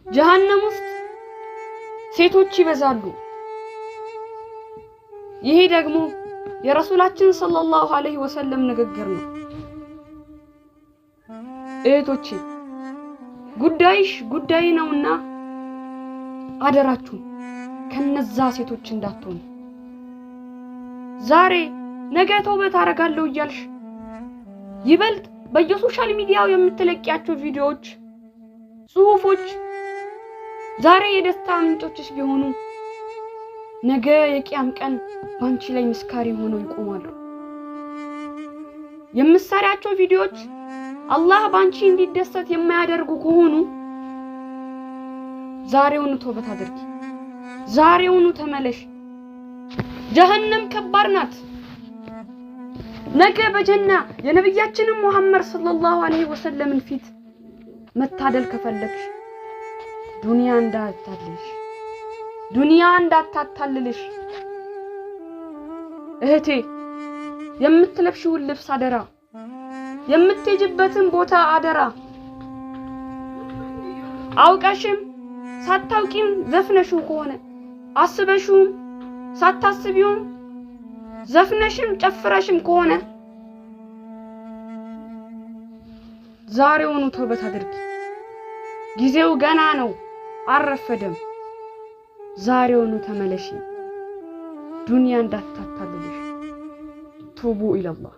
ጀሃነም ውስጥ ሴቶች ይበዛሉ። ይሄ ደግሞ የረሱላችን ሰለላሁ ዐለይሂ ወሰለም ንግግር ነው። እህቶቼ ጉዳይሽ ጉዳይ ነውና አደራችሁ ከነዛ ሴቶች እንዳትሆኑ። ዛሬ ነገ ተውበት አረጋለሁ እያልሽ ይበልጥ በየሶሻል ሚዲያው የምትለቂያቸው ቪዲዮዎች፣ ጽሁፎች ዛሬ የደስታ ምንጮችሽ ቢሆኑ ነገ የቂያም ቀን ባንቺ ላይ ምስካሪ ሆነው ይቆማሉ። የምትሰሪያቸው ቪዲዮዎች አላህ ባንቺ እንዲደሰት የማያደርጉ ከሆኑ ዛሬውኑ ተውበት አድርጊ። ዛሬውኑ ተመለሽ። ጀሃነም ከባድ ናት። ነገ በጀና የነብያችንን ሙሐመድ ሰለላሁ ዐለይሂ ወሰለምን ፊት መታደል ከፈለግሽ ዱንያ እንዳታታልልሽ እህቴ። የምትለብሽውን ልብስ አደራ፣ የምትሄጂበትን ቦታ አደራ። አውቀሽም ሳታውቂም ዘፍነሽው ከሆነ አስበሽውም ሳታስቢውም ዘፍነሽም ጨፍረሽም ከሆነ ዛሬውኑ ተውበት አድርጊ። ጊዜው ገና ነው፣ አልረፈደም። ዛሬውኑ ተመለሺ። ዱንያ እንዳታታልልሽ። ቱቡ ኢለላህ።